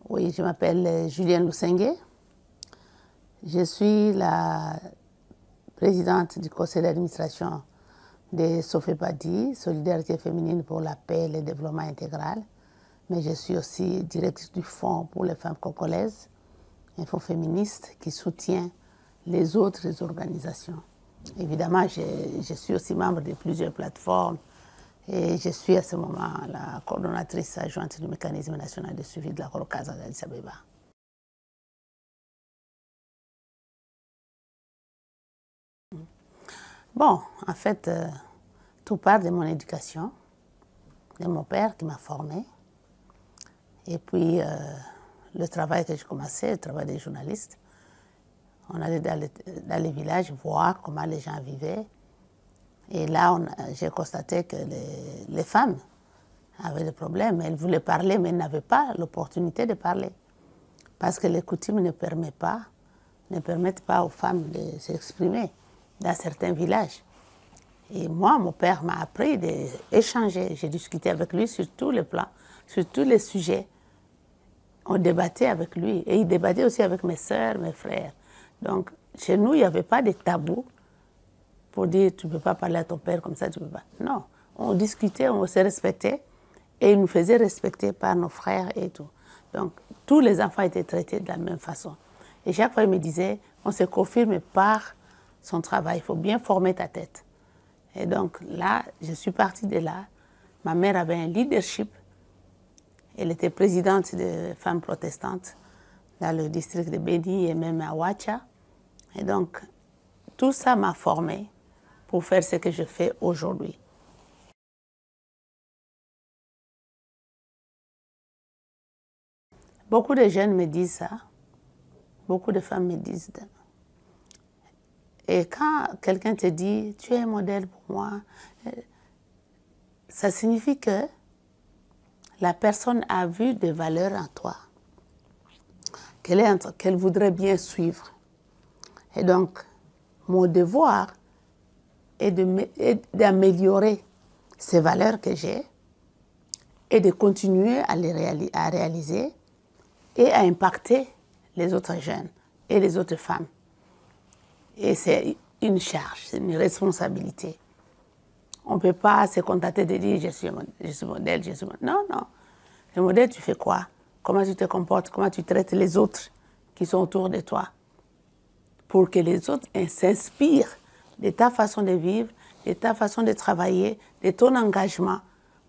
Oui, je m'appelle Julienne Lusenge. Je suis la présidente du conseil d'administration de Sofepadi, Solidarité féminine pour la paix et le développement intégral. Mais je suis aussi directrice du Fonds pour les femmes congolaises, un fonds féministe qui soutient les autres organisations. Évidemment, je suis aussi membre de plusieurs plateformes et je suis à ce moment la coordonnatrice adjointe du mécanisme national de suivi de la Corocaza d'Addis Abeba. Bon, en fait, tout part de mon éducation, de mon père qui m'a formée. Et puis, le travail que j'ai commencé, le travail des journalistes. On allait dans les villages voir comment les gens vivaient. Et là, j'ai constaté que les femmes avaient des problèmes. Elles voulaient parler, mais elles n'avaient pas l'opportunité de parler. Parce que les coutumes ne permettent pas aux femmes de s'exprimer dans certains villages. Et moi, mon père m'a appris d'échanger. J'ai discuté avec lui sur tous les plans, sur tous les sujets. On débattait avec lui. Et il débattait aussi avec mes sœurs, mes frères. Donc, chez nous, il n'y avait pas de tabou pour dire tu ne peux pas parler à ton père comme ça, tu ne peux pas. Non, on discutait, on se respectait et il nous faisait respecter par nos frères et tout. Donc, tous les enfants étaient traités de la même façon. Et chaque fois, il me disait, on se confirme par son travail, il faut bien former ta tête. Et donc là, je suis partie de là. Ma mère avait un leadership. Elle était présidente de femmes protestantes dans le district de Beni et même à Ouacha. Et donc, tout ça m'a formée pour faire ce que je fais aujourd'hui. Beaucoup de jeunes me disent ça. Beaucoup de femmes me disent ça. Et quand quelqu'un te dit, tu es un modèle pour moi, ça signifie que la personne a vu des valeurs en toi, qu'elle voudrait bien suivre. Et donc, mon devoir est d'améliorer ces valeurs que j'ai et de continuer à réaliser et à impacter les autres jeunes et les autres femmes. Et c'est une charge, c'est une responsabilité. On ne peut pas se contenter de dire je suis modèle, je suis modèle. Non, non. Le modèle, tu fais quoi? Comment tu te comportes? Comment tu traites les autres qui sont autour de toi? Pour que les autres s'inspirent de ta façon de vivre, de ta façon de travailler, de ton engagement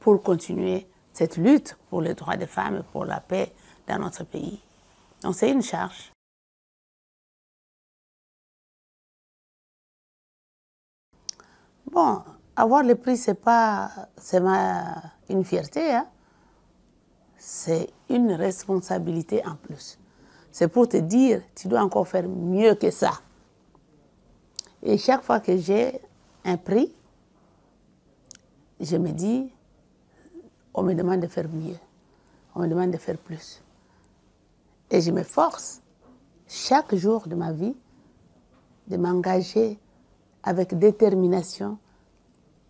pour continuer cette lutte pour les droits des femmes et pour la paix dans notre pays. Donc c'est une charge. Bon, avoir le prix, c'est une fierté, hein? C'est une responsabilité en plus. C'est pour te dire, tu dois encore faire mieux que ça. Et chaque fois que j'ai un prix, je me dis, on me demande de faire mieux, on me demande de faire plus. Et je me force, chaque jour de ma vie, de m'engager avec détermination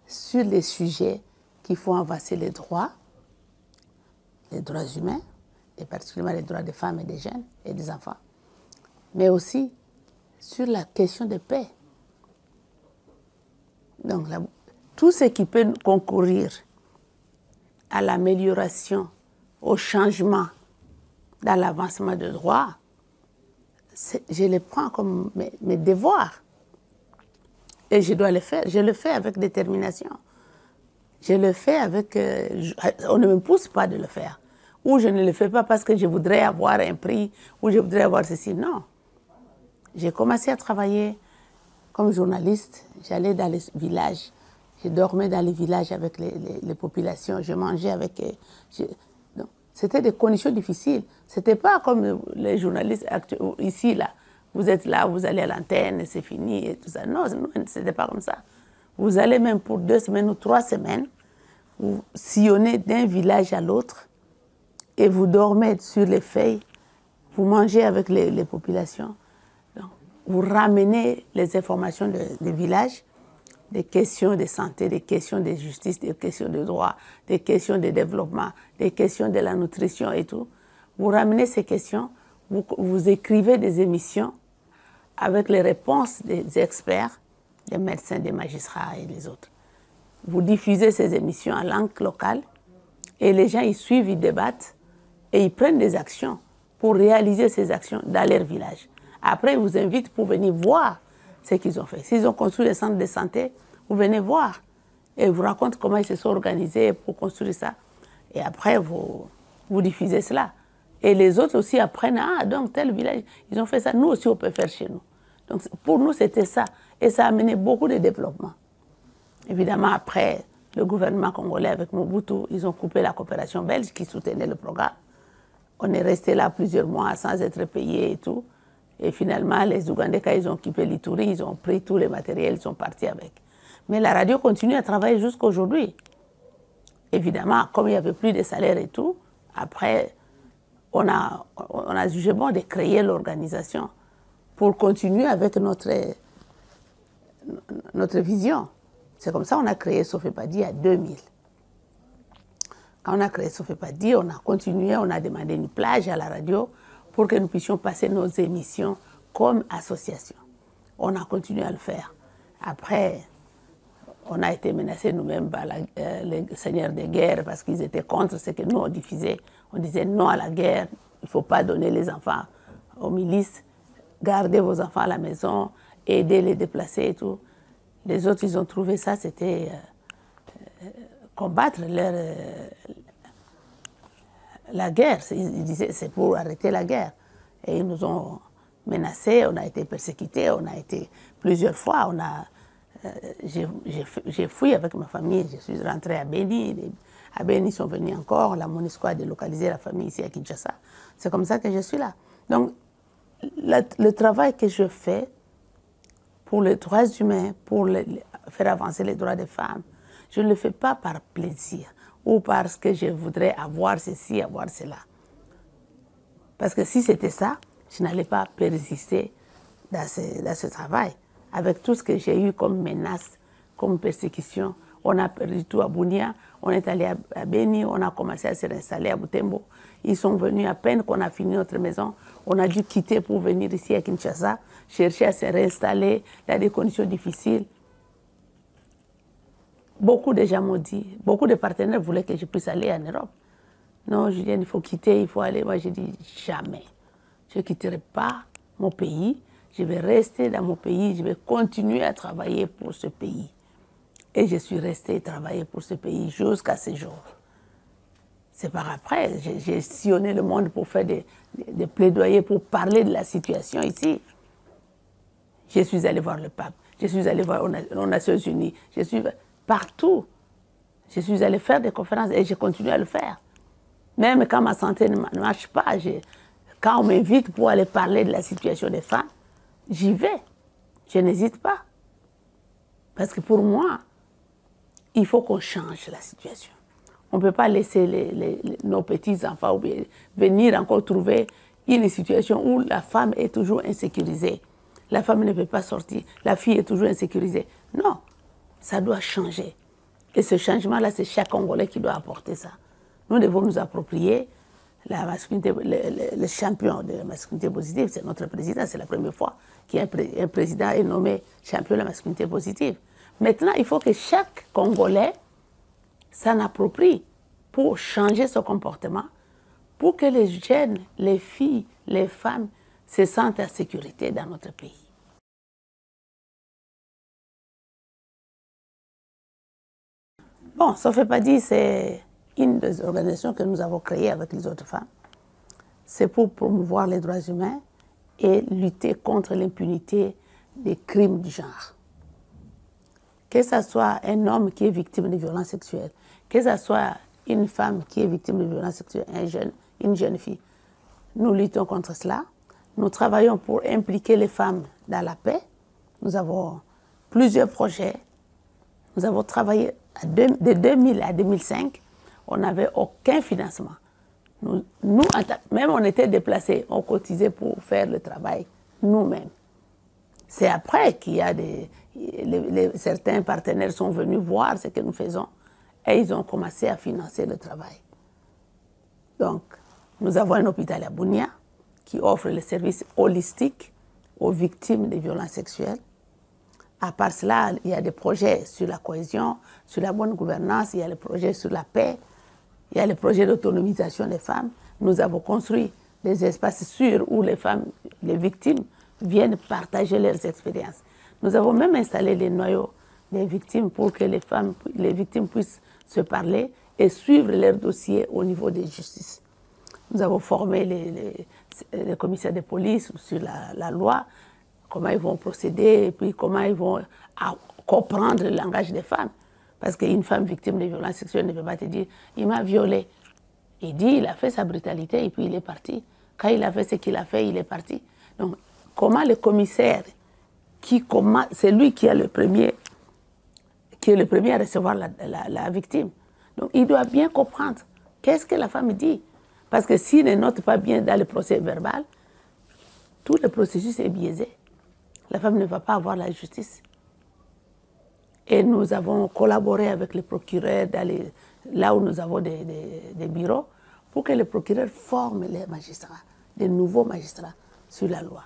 sur les sujets qui font avancer les droits humains, et particulièrement les droits des femmes et des jeunes et des enfants, mais aussi sur la question de paix. Donc, tout ce qui peut concourir à l'amélioration, au changement, dans l'avancement de droits, je les prends comme mes devoirs. Et je dois le faire. Je le fais avec détermination. Je le fais avec... on ne me pousse pas de le faire. Ou je ne le fais pas parce que je voudrais avoir un prix, ou je voudrais avoir ceci. Non. J'ai commencé à travailler comme journaliste. J'allais dans les villages. Je dormais dans les villages avec les populations. Je mangeais avec... C'était des conditions difficiles. Ce n'était pas comme les journalistes ici, là. Vous êtes là, vous allez à l'antenne, c'est fini et tout ça. Non, ce n'était pas comme ça. Vous allez même pour 2 semaines ou 3 semaines, vous sillonnez d'un village à l'autre et vous dormez sur les feuilles, vous mangez avec les populations. Donc, vous ramenez les informations des villages, des questions de santé, des questions de justice, des questions de droit, des questions de développement, des questions de la nutrition et tout. vous ramenez ces questions, vous écrivez des émissions avec les réponses des experts, des médecins, des magistrats et des autres. Vous diffusez ces émissions en langue locale et les gens ils suivent, ils débattent et ils prennent des actions pour réaliser ces actions dans leur village. Après, ils vous invitent pour venir voir ce qu'ils ont fait. S'ils ont construit des centres de santé, vous venez voir et ils vous racontent comment ils se sont organisés pour construire ça. Et après, vous diffusez cela. Et les autres aussi apprennent, ah, donc tel village, ils ont fait ça, nous aussi on peut faire chez nous. Donc pour nous, c'était ça. Et ça a amené beaucoup de développement. Évidemment, après, le gouvernement congolais avec Mobutu, ils ont coupé la coopération belge qui soutenait le programme. On est resté là plusieurs mois sans être payé et tout. Et finalement, les Ougandais, quand ils ont quitté l'Ituri, ils ont pris tous les matériels, ils sont partis avec. Mais la radio continue à travailler jusqu'à aujourd'hui. Évidemment, comme il n'y avait plus de salaire et tout, après, on a jugé bon de créer l'organisation pour continuer avec notre vision. C'est comme ça qu'on a créé Sofepadi en 2000. Quand on a créé Sofepadi, on a continué, on a demandé une plage à la radio pour que nous puissions passer nos émissions comme association. On a continué à le faire. Après, on a été menacés nous-mêmes par les seigneurs de guerre parce qu'ils étaient contre ce que nous on diffusait. On disait non à la guerre, il ne faut pas donner les enfants aux milices, gardez vos enfants à la maison, aidez les déplacés et tout. Les autres, ils ont trouvé ça, c'était combattre la guerre. Ils disaient c'est pour arrêter la guerre. Et ils nous ont menacés, on a été persécutés, on a été plusieurs fois, j'ai fui avec ma famille, je suis rentrée à Beni. À Beni, ils sont venus encore, la MONUSCO a délocalisé la famille ici à Kinshasa. C'est comme ça que je suis là. Donc, le travail que je fais pour les droits humains, pour faire avancer les droits des femmes, je ne le fais pas par plaisir ou parce que je voudrais avoir ceci, avoir cela. Parce que si c'était ça, je n'allais pas persister dans ce travail. Avec tout ce que j'ai eu comme menace, comme persécution, on a perdu tout à Bunia, on est allé à Beni, on a commencé à se réinstaller à Butembo. Ils sont venus à peine qu'on a fini notre maison. On a dû quitter pour venir ici à Kinshasa, chercher à se réinstaller dans des conditions difficiles. Beaucoup de gens m'ont dit, beaucoup de partenaires voulaient que je puisse aller en Europe. Non, Julienne, il faut quitter, il faut aller. Moi, j'ai dit jamais. Je ne quitterai pas mon pays. Je vais rester dans mon pays, je vais continuer à travailler pour ce pays. Et je suis restée travailler pour ce pays jusqu'à ce jour. C'est par après, j'ai sillonné le monde pour faire des plaidoyers, pour parler de la situation ici. Je suis allée voir le pape, je suis allée voir aux Nations Unies, je suis partout. Je suis allée faire des conférences et je continue à le faire. Même quand ma santé ne marche pas, quand on m'invite pour aller parler de la situation des femmes, j'y vais. Je n'hésite pas. Parce que pour moi, il faut qu'on change la situation. On ne peut pas laisser nos petits-enfants venir encore trouver une situation où la femme est toujours insécurisée. La femme ne peut pas sortir, la fille est toujours insécurisée. Non, ça doit changer. Et ce changement-là, c'est chaque Congolais qui doit apporter ça. Nous devons nous approprier la masculinité, le champion de la masculinité positive, c'est notre président, c'est la première fois qu'un président est nommé champion de la masculinité positive. Maintenant, il faut que chaque Congolais s'en approprie pour changer son comportement, pour que les jeunes, les filles, les femmes se sentent en sécurité dans notre pays. Bon, Sofepadi, c'est une des organisations que nous avons créées avec les autres femmes. C'est pour promouvoir les droits humains et lutter contre l'impunité des crimes du genre. Que ce soit un homme qui est victime de violences sexuelles, que ce soit une femme qui est victime de violences sexuelles, une jeune fille, nous luttons contre cela. Nous travaillons pour impliquer les femmes dans la paix. Nous avons plusieurs projets. Nous avons travaillé de 2000 à 2005. On n'avait aucun financement. Même on était déplacés, on cotisait pour faire le travail nous-mêmes. C'est après qu'il y a certains partenaires sont venus voir ce que nous faisons et ils ont commencé à financer le travail. Donc, Nous avons un hôpital à Bunia qui offre les services holistiques aux victimes des violences sexuelles. À part cela, il y a des projets sur la cohésion, sur la bonne gouvernance, il y a les projets sur la paix, il y a les projets d'autonomisation des femmes. Nous avons construit des espaces sûrs où les femmes, les victimes, viennent partager leurs expériences. Nous avons même installé les noyaux des victimes pour que les victimes puissent se parler et suivre leurs dossiers au niveau des justices. Nous avons formé les commissaires de police sur la loi, comment ils vont procéder, et puis comment ils vont comprendre le langage des femmes. Parce qu'une femme victime de violences sexuelles ne peut pas te dire « il m'a violée ». Il dit « il a fait sa brutalité et puis il est parti ». Quand il a fait ce qu'il a fait, il est parti. Donc, comment le commissaire, c'est lui qui est le premier à recevoir la victime. Donc, il doit bien comprendre qu'est-ce que la femme dit. Parce que s'il ne note pas bien dans le procès verbal, tout le processus est biaisé. La femme ne va pas avoir la justice. Et nous avons collaboré avec les procureurs là où nous avons des bureaux pour que les procureurs forment les magistrats, des nouveaux magistrats sur la loi.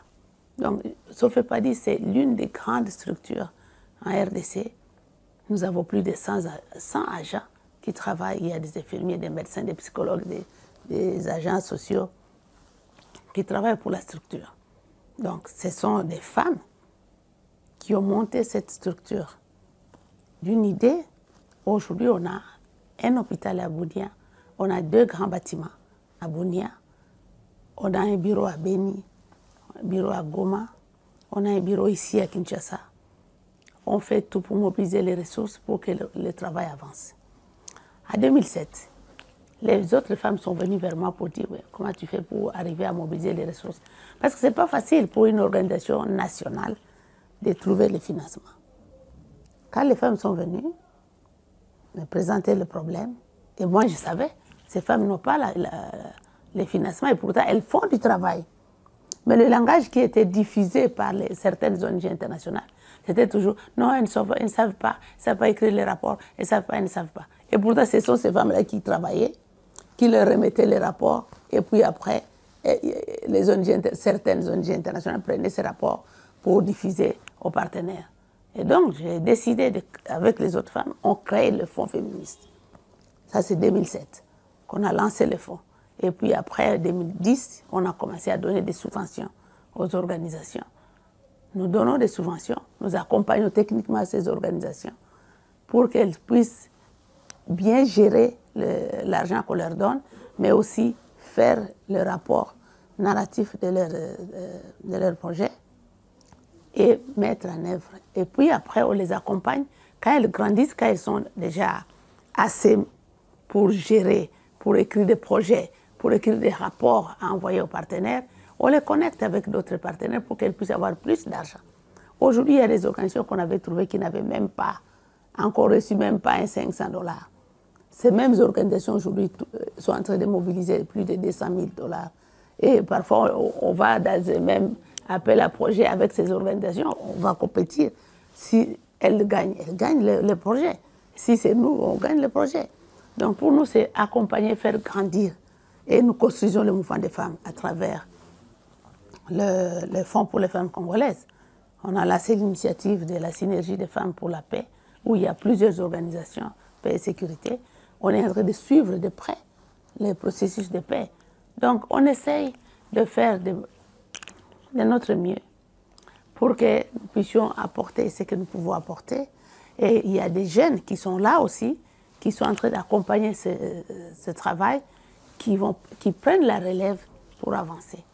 Donc, Sofepadi, c'est l'une des grandes structures en RDC. Nous avons plus de 100 agents qui travaillent. Il y a des infirmiers, des médecins, des psychologues, des agents sociaux qui travaillent pour la structure. Donc, ce sont des femmes qui ont monté cette structure d'une idée. Aujourd'hui, on a un hôpital à Bunia, on a 2 grands bâtiments à Bunia, on a un bureau à Beni, un bureau à Goma, on a un bureau ici à Kinshasa. On fait tout pour mobiliser les ressources pour que le travail avance. En 2007, les autres femmes sont venues vers moi pour dire comment tu fais pour arriver à mobiliser les ressources. Parce que ce n'est pas facile pour une organisation nationale de trouver le financement. Quand les femmes sont venues me présenter le problème, et moi je savais, ces femmes n'ont pas les financements et pourtant elles font du travail. Mais le langage qui était diffusé par certaines ONG internationales, c'était toujours non, elles ne savent pas écrire les rapports, elles ne savent pas. Et pourtant, ce sont ces femmes-là qui travaillaient, qui leur remettaient les rapports, et puis après, certaines ONG internationales prenaient ces rapports pour diffuser aux partenaires. Et donc, j'ai décidé, avec les autres femmes, on crée le Fonds féministe. Ça, c'est 2007 qu'on a lancé le fonds. Et puis après, en 2010, on a commencé à donner des subventions aux organisations. Nous donnons des subventions, nous accompagnons techniquement ces organisations pour qu'elles puissent bien gérer l'argent qu'on leur donne, mais aussi faire le rapport narratif de leur projet et mettre en œuvre. Et puis après, on les accompagne quand elles grandissent, quand elles sont déjà assez pour gérer, pour écrire des projets, pour écrire des rapports à envoyer aux partenaires, on les connecte avec d'autres partenaires pour qu'elles puissent avoir plus d'argent. Aujourd'hui, il y a des organisations qu'on avait trouvées qui n'avaient même pas, encore reçu même pas un $500. Ces mêmes organisations aujourd'hui sont en train de mobiliser plus de $200 000. Et parfois, on va dans un même appel à projet avec ces organisations, on va compétir. Si elles gagnent le projet. Si c'est nous, on gagne le projet. Donc pour nous, c'est accompagner, faire grandir. Et nous construisons le mouvement des femmes à travers le Fonds pour les femmes congolaises. On a lancé l'initiative de la synergie des femmes pour la paix, où il y a plusieurs organisations, paix et sécurité. On est en train de suivre de près les processus de paix. Donc on essaye de faire de notre mieux pour que nous puissions apporter ce que nous pouvons apporter. Et il y a des jeunes qui sont là aussi, qui sont en train d'accompagner ce travail, qui prennent la relève pour avancer.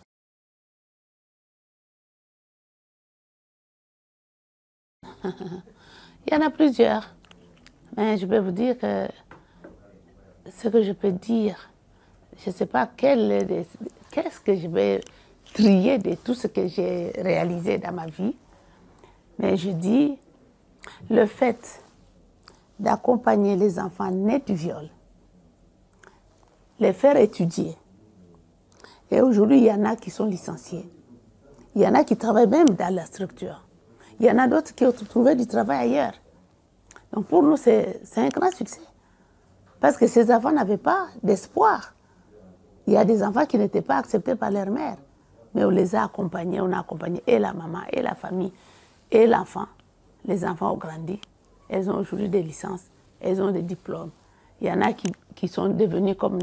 Il y en a plusieurs, mais je peux vous dire que ce que je peux dire, je ne sais pas qu'est-ce que je vais trier de tout ce que j'ai réalisé dans ma vie, mais je dis le fait d'accompagner les enfants nés du viol, les faire étudier. Et aujourd'hui, il y en a qui sont licenciés. Il y en a qui travaillent même dans la structure. Il y en a d'autres qui ont trouvé du travail ailleurs. Donc pour nous, c'est un grand succès. Parce que ces enfants n'avaient pas d'espoir. il y a des enfants qui n'étaient pas acceptés par leur mère, mais on les a accompagnés, on a accompagné et la maman, et la famille, et l'enfant. Les enfants ont grandi, elles ont aujourd'hui des licences, elles ont des diplômes. Il y en a qui sont devenus comme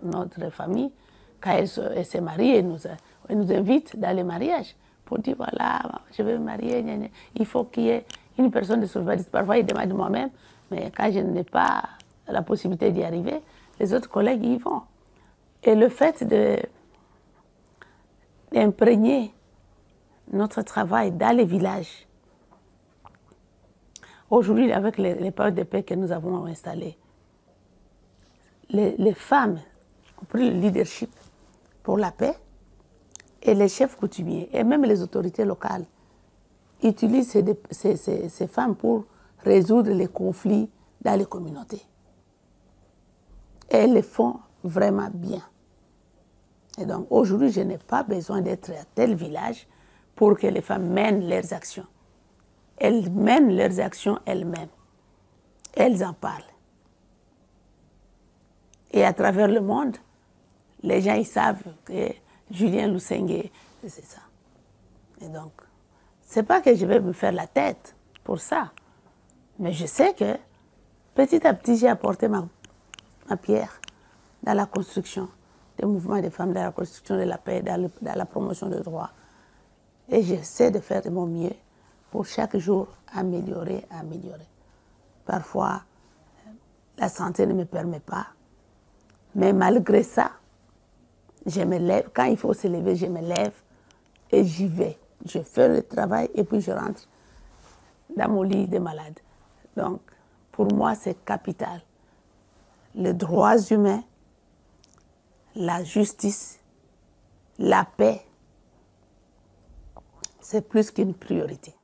notre famille. Quand elle s'est mariée, elle nous invite dans les mariages pour dire voilà, je vais me marier, il faut qu'il y ait une personne de sauvegarde. Parfois, ils demandent moi-même, mais quand je n'ai pas la possibilité d'y arriver, les autres collègues y vont. Et le fait d'imprégner notre travail dans les villages, aujourd'hui, avec les périodes de paix que nous avons installées, les femmes ont pris le leadership pour la paix et les chefs coutumiers et même les autorités locales utilisent ces femmes pour résoudre les conflits dans les communautés. Et elles le font vraiment bien. Et donc aujourd'hui, je n'ai pas besoin d'être à tel village pour que les femmes mènent leurs actions. Elles mènent leurs actions elles-mêmes. Elles en parlent. Et à travers le monde, les gens ils savent que Julien Lusenge, c'est ça. Et donc, c'est pas que je vais me faire la tête pour ça, mais je sais que petit à petit, j'ai apporté ma pierre dans la construction des mouvements des femmes, dans la construction de la paix, dans la promotion des droits. Et j'essaie de faire de mon mieux pour chaque jour améliorer. Parfois, la santé ne me permet pas, mais malgré ça, je me lève. Quand il faut se lever, je me lève et j'y vais. Je fais le travail et puis je rentre dans mon lit de malade. Donc, pour moi, c'est capital. Les droits humains, la justice, la paix, c'est plus qu'une priorité.